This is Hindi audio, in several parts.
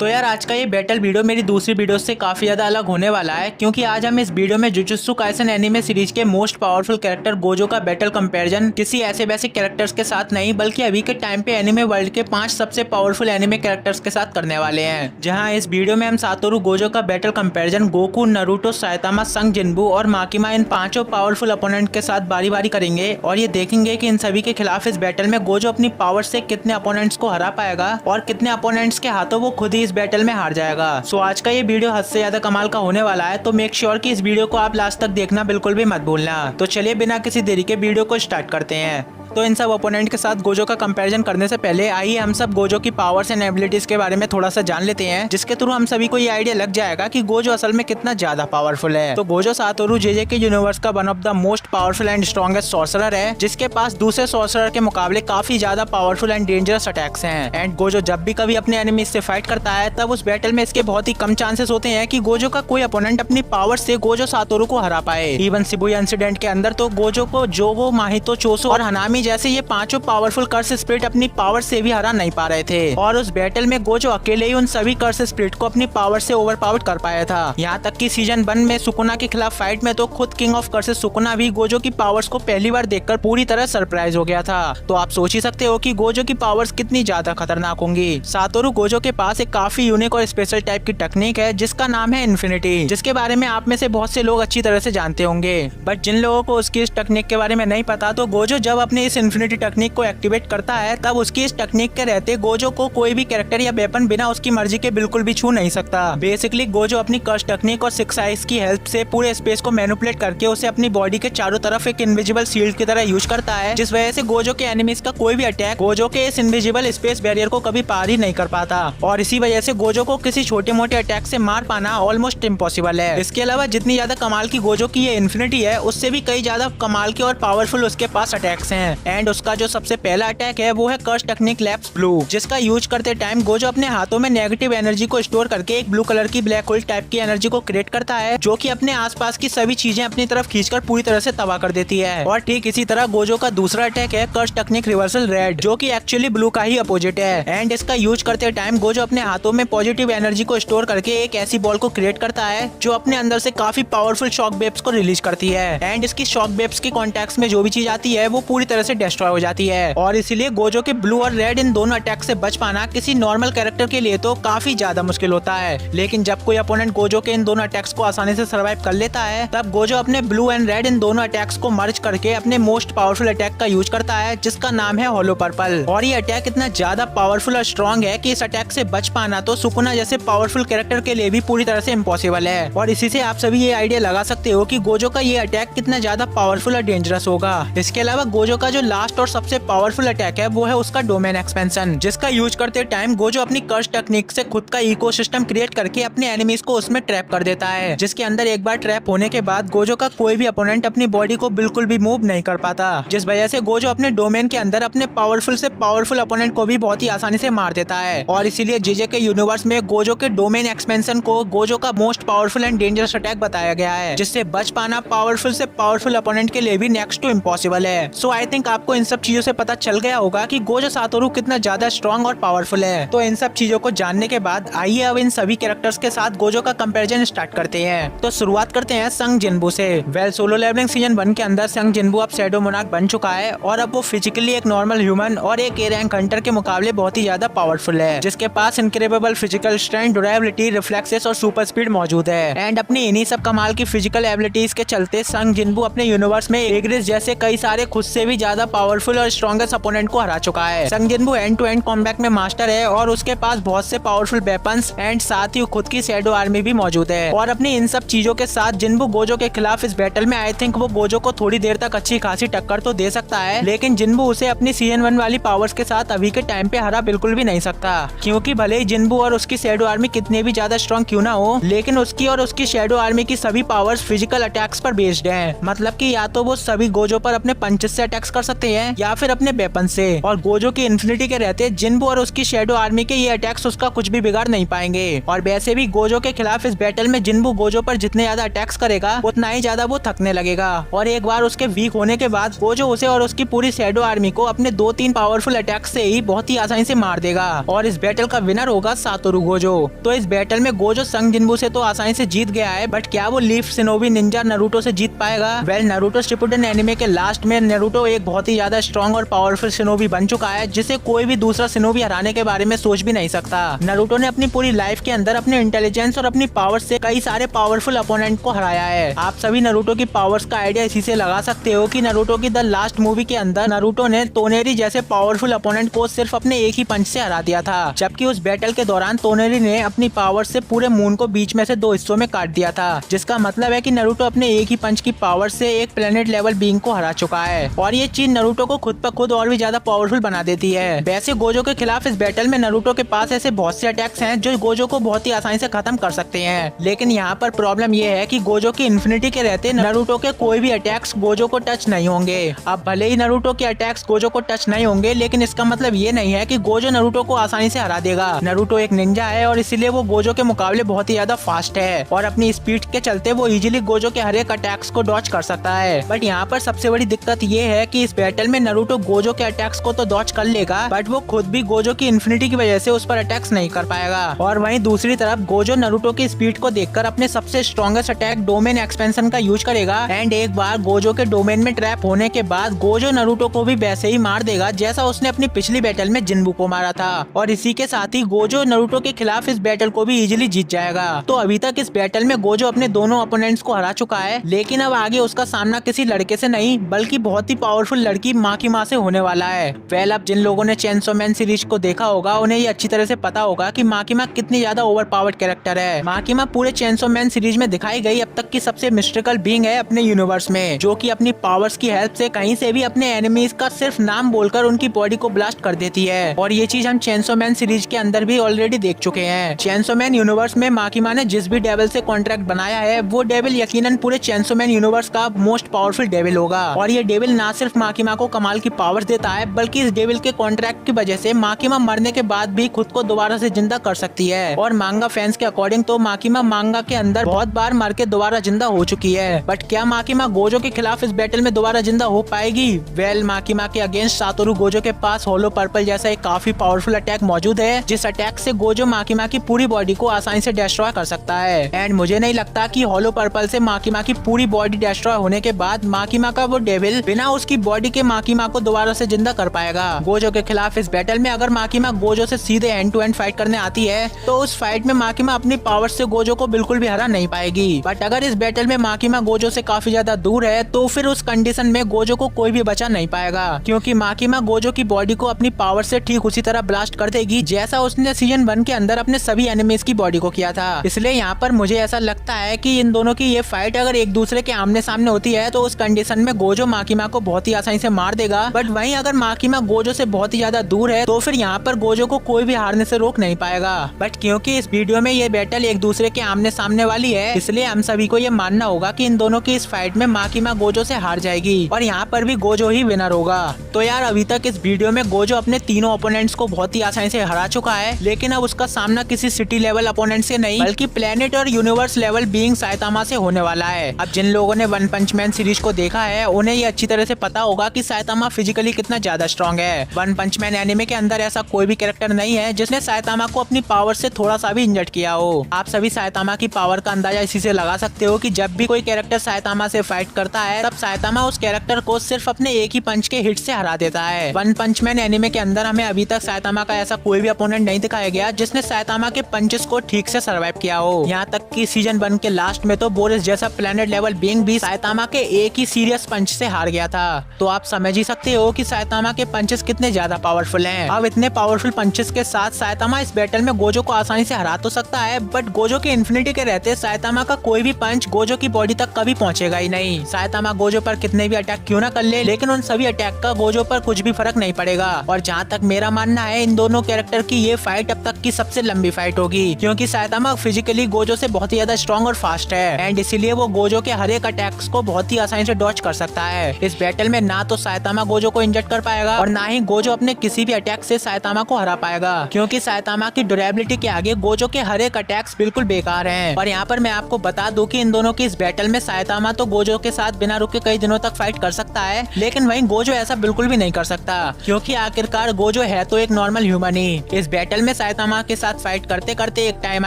तो यार आज का ये बैटल वीडियो मेरी दूसरी वीडियो से काफी ज्यादा अलग होने वाला है, क्योंकि आज हम इस वीडियो में जुजुत्सु काइसन एनीमे सीरीज के मोस्ट पावरफुल कैरेक्टर गोजो का बैटल कंपैरिजन किसी ऐसे वैसे कैरेक्टर्स के साथ नहीं, बल्कि अभी के टाइम पे एनीमे वर्ल्ड के 5 सबसे पावरफुल एनीमे कैरेक्टर्स के साथ करने वाले हैं। जहां इस वीडियो में हम सातोरू गोजो का battle comparison Goku, Naruto, Saitama, संग जिनबू और माकिमा इन 5 पावरफुल अपोनेंट के साथ बारी बारी करेंगे और ये देखेंगे कि इन सभी के खिलाफ इस बैटल में गोजो अपनी पावर से कितने अपोनेंट्स को हरा पाएगा और कितने अपोनेंट्स के हाथों वो खुद ही इस बैटल में हार जाएगा। सो आज का ये वीडियो हद से ज्यादा कमाल का होने वाला है, तो मेक श्योर कि इस वीडियो को आप लास्ट तक देखना बिल्कुल भी मत भूलना। तो चलिए बिना किसी देरी के वीडियो को स्टार्ट करते हैं। तो इन सब ओपोनेंट के साथ गोजो का कंपैरिजन करने से पहले आइए हम सब गोजो की पावर्स एंड एबिलिटीज के बारे में थोड़ा सा जान लेते हैं, जिसके थ्रू हम सभी को ये आइडिया लग जाएगा कि गोजो असल में कितना ज्यादा पावरफुल है। तो गोजो सातोरू जेजे के यूनिवर्स का one of the most powerful and strongest sorcerer है, जिसके पास दूसरे सॉर्सरर के मुकाबले काफी ज्यादा पावरफुल एंड डेंजरस अटैक्स हैं। एंड गोजो जब भी कभी अपने एनिमी से फाइट करता है तब उस बैटल में इसके बहुत ही कम चांसेस होते हैं कि गोजो का कोई अपोनेंट अपनी पावर से गोजो सातोरू को हरा पाए। इवन शिबुया इंसिडेंट के अंदर तो गोजो को जोगो, माहितो, चोसो और हनामी जैसे ये 5 पावरफुल कर्स स्पिरिट अपनी पावर से भी हरा नहीं पा रहे थे, और उस बैटल में गोजो अकेले ही उन सभी कर्स स्पिरिट को अपनी पावर से ओवरपावर कर पाया था। यहाँ तक कि सीजन 1 में सुकुना के खिलाफ फाइट में तो खुद किंग ऑफ कर्सेस सुकुना भी गोजो की पावर्स को पहली बार देखकर पूरी तरह सरप्राइज हो गया था। तो आप सोच ही सकते हो कि गोजो की पावर्स कितनी ज्यादा खतरनाक होंगी। सातोरू गोजो के पास एक काफी यूनिक और स्पेशल टाइप की टेक्निक है जिसका नाम है इन्फिनिटी, जिसके बारे में आप में से बहुत से लोग अच्छी तरह से जानते होंगे। बट जिन लोगों को उसकी इस टेक्निक के बारे में नहीं पता, तो गोजो जब अपने इस इन्फिनिटी टेक्निक को एक्टिवेट करता है तब उसकी इस टेक्निक के रहते गोजो को कोई भी कैरेक्टर या वेपन बिना उसकी मर्जी के बिल्कुल भी छू नहीं सकता। बेसिकली गोजो अपनी कर्स टेक्निक और 6 आइज की हेल्प से पूरे स्पेस को मैनिपुलेट करके उसे अपनी बॉडी के चारों तरफ एक इनविजिबल शील्ड की तरह यूज करता है, जिस वजह से गोजो के एनिमीज का कोई भी अटैक गोजो के इस इनविजिबल स्पेस बैरियर को कभी पार ही नहीं कर पाता, और इसी वजह से गोजो को किसी छोटे मोटे अटैक से मार पाना ऑलमोस्ट इम्पॉसिबल है। इसके अलावा जितनी ज्यादा कमाल की गोजो की ये इन्फिनिटी है, उससे भी कई ज्यादा कमाल के और पावरफुल उसके पास अटैक्स हैं। एंड उसका जो सबसे पहला अटैक है वो है कर्स टेक्निक लैप्स ब्लू, जिसका यूज करते टाइम गोजो अपने हाथों में नेगेटिव एनर्जी को स्टोर करके एक ब्लू कलर की ब्लैक होल टाइप की एनर्जी को क्रिएट करता है, जो कि अपने आसपास की सभी चीजें अपनी तरफ खींचकर पूरी तरह से तबाह कर देती है। और ठीक इसी तरह गोजो का दूसरा अटैक है कर्स टेक्निक रिवर्सल रेड, जो कि एक्चुअली ब्लू का ही अपोजिट है। एंड इसका यूज करते टाइम गोजो अपने हाथों में पॉजिटिव एनर्जी को स्टोर करके एक ऐसी बॉल को क्रिएट करता है जो अपने अंदर से काफी पावरफुल शॉक वेव्स को रिलीज करती है। एंड इसकी शॉक वेव्स के कॉन्टेक्ट में जो भी चीज आती है वो पूरी तरह से डिस्ट्रॉय हो जाती है, और इसीलिए गोजो के ब्लू और रेड इन दोनों अटैक से बच पाना किसी नॉर्मल कैरेक्टर के लिए तो काफी ज्यादा मुश्किल होता है। लेकिन जब कोई अपोनेंट गोजो के इन दोनों अटैक्स को आसानी से सर्वाइव कर लेता है, तब गोजो अपने ब्लू एंड रेड इन दोनों अटैक्स को मर्ज करके अपने मोस्ट पावरफुल अटैक का यूज करता है, जिसका नाम है होलो पर्पल। और ये अटैक इतना ज्यादा पावरफुल और स्ट्रॉन्ग है कि इस अटैक से बच पाना तो सुकुना जैसे पावरफुल कैरेक्टर के लिए भी पूरी तरह से इम्पॉसिबल है। और इसी से आप सभी ये आइडिया लगा सकते हो कि गोजो का ये अटैक कितना ज्यादा पावरफुल और डेंजरस होगा। इसके अलावा गोजो का जो लास्ट और सबसे पावरफुल अटैक है वो है उसका डोमेन एक्सपेंशन, जिसका यूज करते टाइम गोजो अपनी कर्स टेक्निक से खुद का इकोसिस्टम क्रिएट करके अपने एनिमीज को उसमें ट्रैप कर देता है, जिसके अंदर एक बार ट्रैप होने के बाद गोजो का कोई भी अपोनेंट अपनी बॉडी को बिल्कुल भी मूव नहीं कर पाता, जिस वजह से गोजो अपने डोमेन के अंदर अपने पावरफुल से पावरफुल अपोनेंट को भी बहुत ही आसानी से मार देता है। और इसीलिए जेजे के यूनिवर्स में गोजो के डोमेन एक्सपेंशन को गोजो का most powerful and dangerous attack बताया गया है, जिससे बच पाना पावरफुल से पावरफुल अपोनेंट के लिए भी नेक्स्ट टू इम्पॉसिबल है। सो आई थिंक आपको इन सब चीजों से पता चल गया होगा कि गोजो सातोरू कितना ज्यादा स्ट्रॉन्ग और पावरफुल है। तो इन सब चीजों को जानने के बाद आइए अब इन सभी कैरेक्टर्स के साथ गोजो का कंपैरिजन स्टार्ट करते हैं। तो शुरुआत करते हैं संग जिनबू से। वेल सोलो लेवलिंग सीजन 1 के अंदर संग जिनबू अब शैडो मोनार्क बन चुका है, और अब वो फिजिकली एक नॉर्मल ह्यूमन और एक ए रैंक हंटर के मुकाबले बहुत ही ज्यादा पावरफुल है, जिसके पास incredible physical strength, durability, reflexes और सुपर स्पीड मौजूद है। एंड अपनी इन्हीं सब कमाल की फिजिकल एबिलिटीज के चलते संग जिनबू अपने यूनिवर्स में एग्रिस जैसे कई सारे खुद से भी ज्यादा पावरफुल और स्ट्रॉन्गेस्ट अपोनेंट को हरा चुका है। संग जिनबू एंड टू एंड कॉम्बैट में मास्टर है, और उसके पास बहुत से पावरफुल वेपन्स एंड साथ ही खुद की शैडो आर्मी भी मौजूद है। और अपनी इन सब चीजों के साथ जिनबू गोजो के खिलाफ इस बैटल में आई थिंक वो गोजो को थोड़ी देर तक अच्छी खासी टक्कर तो दे सकता है, लेकिन जिनबू उसे अपनी सीजन 1 वाली पावर्स के साथ अभी के टाइम पे हरा बिल्कुल भी नहीं सकता, क्योंकि भले ही जिनबू और उसकी शैडो आर्मी कितनी भी ज्यादा स्ट्रॉन्ग क्यों ना हो, लेकिन उसकी और उसकी शैडो आर्मी की सभी पावर्स फिजिकल अटैक्स पर बेस्ड हैं। मतलब कि या तो वो सभी गोजो पर अपने पंचेस से अटैक्स कर सकते हैं या फिर अपने वेपन से। और गोजो की इन्फिनिटी के रहते जिन्बू और उसकी शैडो आर्मी के ये अटैक्स उसका कुछ भी बिगाड़ नहीं पाएंगे। और वैसे भी गोजो के खिलाफ इस बैटल में जिन्बू गोजो पर जितने ज्यादा अटैक्स करेगा उतना ही ज्यादा वो थकने लगेगा। और एक बार उसके वीक होने के बाद गोजो उसे और उसकी पूरी शैडो आर्मी को अपने 2-3 पावरफुल अटैक से ही बहुत ही आसानी से मार देगा। और इस बैटल का विनर होगा सातोरू गोजो। तो इस बैटल में गोजो संग जिन्बू से तो आसानी से जीत गया है, बट क्या वो लीफ शिनोबी निंजा नारुतो से जीत पाएगा? वेल, नारुतो शिपुडेन एनिमे के लास्ट में नारुतो एक बहुत ही ज्यादा स्ट्रॉन्ग और पावरफुल शिनोबी बन चुका है, जिसे कोई भी दूसरा शिनोबी हराने के बारे में सोच भी नहीं सकता। नारुतो ने अपनी पूरी लाइफ के अंदर अपने इंटेलिजेंस और अपनी पावर से कई सारे पावरफुल अपोनेंट को हराया है। आप सभी नारुतो की पावर्स का आइडिया इसी से लगा सकते हो कि नारुतो की द लास्ट मूवी के अंदर नारुतो ने तोनेरी जैसे पावरफुल अपोनेंट को सिर्फ अपने एक ही पंच से हरा दिया था, जबकि उस बैटल के दौरान तोनेरी ने अपनी पावर से पूरे मून को बीच में से 2 हिस्सों में काट दिया था, जिसका मतलब है कि नारुतो अपने एक ही पंच की पावर से एक प्लेनेट लेवल बीइंग को हरा चुका है। और ये चीज नारुतो को खुद पर खुद और भी ज्यादा पावरफुल बना देती है। वैसे गोजो के खिलाफ इस बैटल में नारुतो के पास ऐसे बहुत से अटैक्स हैं जो गोजो को बहुत ही आसानी से खत्म कर सकते हैं, लेकिन यहाँ पर प्रॉब्लम ये है कि गोजो की इन्फिनिटी के रहते नारुतो के कोई भी अटैक्स गोजो को टच नहीं होंगे। अब भले ही नारुतो के अटैक्स गोजो को टच नहीं होंगे, लेकिन इसका मतलब ये नहीं है कि गोजो नारुतो को आसानी से हरा देगा। नारुतो एक निंजा है और इसीलिए वो गोजो के मुकाबले बहुत ही ज्यादा फास्ट है और अपनी स्पीड के चलते वो इजीली गोजो के हर एक अटैक्स को डॉच कर सकता है। बट यहाँ पर सबसे बड़ी दिक्कत ये है कि इस बैटल में नारुतो गोजो के अटैक्स को तो डॉच कर लेगा, बट वो खुद भी गोजो की इन्फिनिटी की वजह से उस पर अटैक्स नहीं कर पाएगा। और वहीं दूसरी तरफ गोजो नारुतो की स्पीड को देखकर अपने सबसे स्ट्रॉन्गेस्ट अटैक डोमेन एक्सपेंशन का यूज करेगा एंड एक बार गोजो के डोमेन में ट्रैप होने के बाद गोजो नारुतो को भी वैसे ही मार देगा जैसा उसने अपनी पिछली बैटल में जिन्बू को मारा था। और इसी के साथ ही गोजो नारुतो के खिलाफ इस बैटल को भी इजीली जीत जाएगा। तो अभी तक इस बैटल में गोजो अपने दोनों अपोनेंट्स को हरा चुका है, लेकिन अब आगे उसका सामना किसी लड़के से नहीं बल्कि बहुत ही पावरफुल लड़की माकिमा से होने वाला है। वेल, अब जिन लोगों ने चेनसो मैन सीरीज को देखा होगा उन्हें ये अच्छी तरह से पता होगा कि माकिमा कितनी ज्यादा ओवरपावर्ड कैरेक्टर है। माकिमा पूरे चेनसो मैन सीरीज में दिखाई गई अब तक की सबसे मिस्टिकल बीइंग है अपने यूनिवर्स में, जो कि अपनी पावर्स की हेल्प से कहीं से भी अपने एनिमीज का सिर्फ नाम बोलकर उनकी बॉडी को ब्लास्ट कर देती है। और ये चीज हम चेनसो मैन सीरीज के अंदर भी ऑलरेडी देख चुके हैं। चेनसो मैन यूनिवर्स में माकिमा ने जिस भी डेविल से कॉन्ट्रैक्ट बनाया है वो डेविल यकीनन पूरे चेनसो मैन यूनिवर्स का मोस्ट पावरफुल डेविल होगा। और ये डेविल ना सिर्फ माकिमा को कमाल की पावर देता है, बल्कि इस डेविल के कॉन्ट्रैक्ट की वजह से माकिमा मरने के बाद भी खुद को दोबारा से जिंदा कर सकती है। और मांगा फैंस के अकॉर्डिंग तो माकिमा मांगा के अंदर बहुत बार मर के दोबारा जिंदा हो चुकी है। बट क्या माकिमा गोजो के खिलाफ इस बैटल में दोबारा जिंदा हो पाएगी? वेल, माकिमा के अगेंस्ट सातोरू गोजो के पास होलो पर्पल जैसा एक काफी पावरफुल अटैक मौजूद है, जिस अटैक से गोजो माकिमा की पूरी बॉडी को आसानी से डिस्ट्रॉय कर सकता है। एंड मुझे नहीं लगता कि होलो पर्पल से माकिमा की पूरी बॉडी डिस्ट्रॉय होने के बाद माकिमा का वो डेविल बिना उसकी बॉडी के माकिमा को दोबारा से जिंदा कर पाएगा। गोजो के खिलाफ इस बैटल में अगर माकिमा गोजो से सीधे एंड टू एंड फाइट करने आती है तो उस फाइट में माकिमा अपनी पावर से गोजो को बिल्कुल भी हरा नहीं पाएगी। बट अगर इस बैटल में माकिमा गोजो से काफी ज्यादा दूर है तो फिर उस कंडीशन में गोजो को कोई भी बचा नहीं पाएगा, क्योंकि माकिमा गोजो की बॉडी को अपनी पावर से ठीक उसी तरह ब्लास्ट कर देगी जैसा उसने सीजन 1 के अंदर अपने सभी एनिमीज की बॉडी को किया था। इसलिए यहाँ पर मुझे ऐसा लगता है कि इन दोनों की ये फाइट अगर एक दूसरे के आमने सामने होती है तो उस कंडीशन में गोजो माकिमा को बहुत ही आसानी से मार देगा। बट वहीं अगर माकिमा गोजो से बहुत ही ज्यादा दूर है तो फिर यहाँ पर गोजो को कोई भी हारने से रोक नहीं पाएगा। बट क्योंकि इस वीडियो में ये बैटल एक दूसरे के आमने सामने वाली है, इसलिए हम सभी को ये मानना होगा कि इन दोनों की इस फाइट में माकिमा गोजो से हार जाएगी और यहाँ पर भी गोजो ही विनर होगा। तो यार अभी तक इस वीडियो में गोजो अपने तीनों ओपोनेंट्स को बहुत ही आसानी से हरा चुका है, लेकिन अब उसका सामना किसी सिटी लेवल ओपोनेंट से नहीं बल्कि प्लेनेट और यूनिवर्स लेवल बीइंग साइतामा से होने वाला है। अब जिन लोगों ने वन पंच मैन सीरीज को देखा है उन्हें ये अच्छी तरह से पता होगा कि साइतामा फिजिकली कितना ज्यादा स्ट्रॉन्ग है। वन पंच मैन एनिमे के अंदर ऐसा कोई भी कैरेक्टर नहीं है जिसने साइतामा को अपनी पावर से थोड़ा सा भी इंजर्ड किया हो। आप सभी साइतामा की पावर का अंदाजा इसी से लगा सकते हो कि जब भी कोई कैरेक्टर साइतामा से फाइट करता है तब साइतामा उस कैरेक्टर को सिर्फ अपने एक ही पंच के हिट से हरा देता है। वन पंच मैन एनिमे के अंदर हमें अभी तक साइतामा का ऐसा कोई भी अपोनेंट नहीं दिखाया गया जिसने साइतामा के पंचेस को ठीक से सर्वाइव किया हो। यहाँ तक कि सीजन 1 के लास्ट में तो बोरिस जैसा प्लेनेट लेवल बीइंग भी साइतामा के एक ही सीरियस पंच से हार गया था। तो आप समझ ही सकते हो कि साइतामा के पंचेस कितने ज्यादा पावरफुल हैं। अब इतने पावरफुल पंचेस के साथ साइतामा इस बैटल में गोजो को आसानी से हरा तो सकता है, बट गोजो के इन्फिनिटी के रहते साइतामा का कोई भी पंच गोजो की बॉडी तक कभी पहुंचेगा ही नहीं। साइतामा गोजो पर कितने भी अटैक क्यों ना कर ले, लेकिन उन सभी अटैक का गोजो पर कुछ भी फर्क नहीं पड़ेगा। और जहाँ तक मेरा मानना है इन दोनों कैरेक्टर की ये फाइट अब तक की सबसे लंबी फाइट होगी, क्योंकि साइतामा फिजिकली गोजो से बहुत ही ज्यादा स्ट्रॉन्ग और फास्ट है एंड इसीलिए वो गोजो के हर एक अटैक्स को बहुत ही आसानी से डॉच कर सकता है। इस बैटल में ना ना तो साइतामा गोजो को इंजर्ड कर पाएगा और ना ही गोजो अपने किसी भी अटैक से साइतामा को हरा पाएगा, क्योंकि साइतामा की ड्यूरेबिलिटी के आगे गोजो के हर एक अटैक्स बिल्कुल बेकार हैं। और यहाँ पर मैं आपको बता दूं कि इन दोनों की इस बैटल में साइतामा तो गोजो के साथ बिना रुके कई दिनों तक फाइट कर सकता है, लेकिन वहीं गोजो ऐसा बिल्कुल भी नहीं कर सकता, क्योंकि आखिरकार गोजो है तो एक नॉर्मल ह्यूमन ही। इस बैटल में साइतामा के साथ फाइट करते करते एक टाइम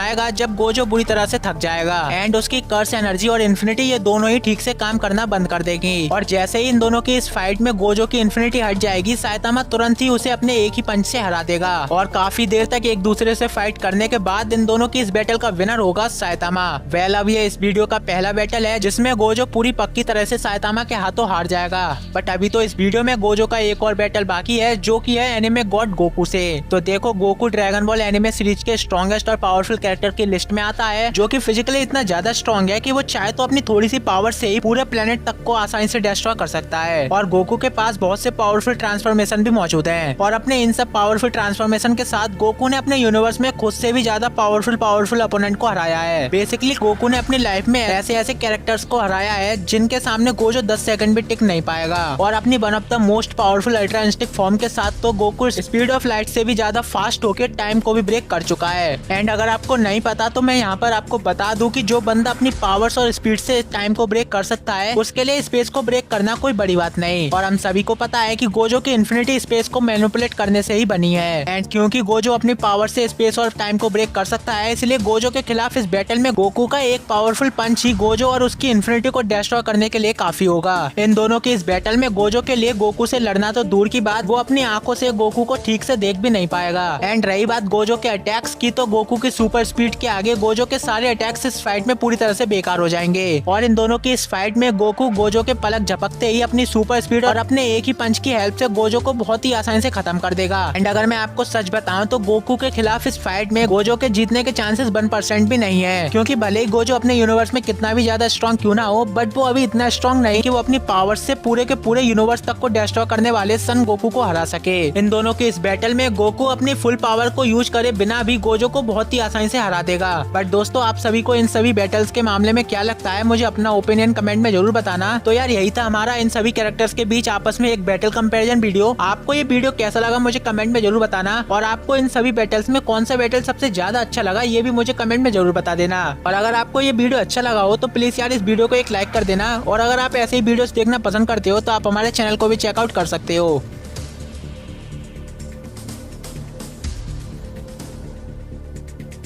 आएगा जब गोजो बुरी तरह से थक जाएगा एंड उसकी कर्स एनर्जी और इन्फिनिटी ये दोनों ही ठीक से काम करना बंद कर देगी। और जैसे ही इन दोनों की इस फाइट में गोजो की इन्फिनिटी हट जाएगी, साइतामा तुरंत ही उसे अपने एक ही पंच से हरा देगा और काफी देर तक एक दूसरे से फाइट करने के बाद इन दोनों की इस बैटल का विनर होगा साइतामा। वेल, अब ये इस वीडियो का पहला बैटल है जिसमें गोजो पूरी पक्की तरह से साइतामा के हाथों हार जाएगा, बट अभी तो इस वीडियो में गोजो का एक और बैटल बाकी है जो कि है एनिमे गॉड गोकू से। तो देखो, Goku dragon ball anime series के स्ट्रॉन्गेस्ट और पावरफुल कैरेक्टर की लिस्ट में आता है, जो कि फिजिकली इतना ज्यादा स्ट्रॉन्ग है कि वो चाहे तो अपनी थोड़ी सी पावर से ही पूरे प्लेनेट तक को आसानी से डिस्ट्रॉय कर सकता है। और गोकू के पास बहुत से पावरफुल ट्रांसफॉर्मेशन भी मौजूद हैं और अपने इन सब पावरफुल ट्रांसफॉर्मेशन के साथ गोकू ने अपने यूनिवर्स में खुद से भी ज्यादा पावरफुल अपोनेंट को हराया है। बेसिकली गोकू ने अपनी लाइफ में ऐसे ऐसे कैरेक्टर्स को हराया है जिनके सामने गोजो 10 सेकंड भी टिक नहीं पाएगा। और अपनी one of the most powerful ultra instinct form के साथ तो गोकू स्पीड ऑफ लाइट से भी ज्यादा फास्ट होकर टाइम को भी ब्रेक कर चुका है। एंड अगर आपको नहीं पता तो मैं यहाँ पर आपको बता दूं कि जो बंदा अपनी पावर्स और स्पीड से टाइम को ब्रेक कर सकता है उसके लिए स्पेस को ब्रेक करना कोई बड़ी बात नहीं। और हम सभी को पता है कि गोजो की इन्फिनिटी स्पेस को मैनिपुलेट करने से ही बनी है। एंड क्योंकि गोजो अपनी पावर से स्पेस और टाइम को ब्रेक कर सकता है, इसलिए गोजो के खिलाफ इस बैटल में गोकू का एक पावरफुल पंच ही गोजो और उसकी इन्फिनिटी को डिस्ट्रॉय करने के लिए काफी होगा। इन दोनों की इस बैटल में गोजो के लिए गोकू से लड़ना तो दूर की बात, वो अपनी आंखों से गोकू को ठीक से देख भी नहीं पाएगा। एंड रही बात गोजो के अटैक्स की, तो गोकू की सुपर स्पीड के आगे गोजो के सारे अटैक्स इस फाइट में पूरी तरह से बेकार हो जाएंगे। और इन दोनों की इस फाइट में गोकू गोजो के पलक झपकते ही अपनी सुपर स्पीड और अपने एक ही पंच की हेल्प से गोजो को बहुत ही आसानी से खत्म कर देगा। एंड अगर मैं आपको सच बताऊं तो गोकू के खिलाफ इस फाइट में गोजो के जीतने के चांसेस 1% भी नहीं है, क्योंकि भले ही गोजो अपने यूनिवर्स में कितना भी ज्यादा स्ट्रॉन्ग क्यों ना हो, बट वो अभी इतना स्ट्रॉन्ग नहीं कि वो अपनी पावर से पूरे के पूरे यूनिवर्स तक को डिस्ट्रॉय करने वाले सन गोकू को हरा सके। इन दोनों के इस बैटल में गोकू अपनी फुल पावर को यूज करे बिना भी गोजो को बहुत ही आसानी से हरा देगा। बट दोस्तों, आप सभी को इन सभी बैटल्स के मामले में क्या लगता है, मुझे अपना ओपिनियन कमेंट में जरूर बताना। तो यार, यही था हमारा इन सभी कैरेक्टर्स के बीच आपस में एक बैटल कंपैरिजन वीडियो। आपको ये वीडियो कैसा लगा मुझे कमेंट में जरूर बताना, और आपको इन सभी बैटल्स में कौन सा बैटल सबसे ज्यादा अच्छा लगा ये भी मुझे कमेंट में जरूर बता देना। और अगर आपको ये वीडियो अच्छा लगा हो तो प्लीज यार इस वीडियो को एक लाइक कर देना, और अगर आप ऐसे ही वीडियोस देखना पसंद करते हो तो आप हमारे चैनल को भी चेकआउट कर सकते हो।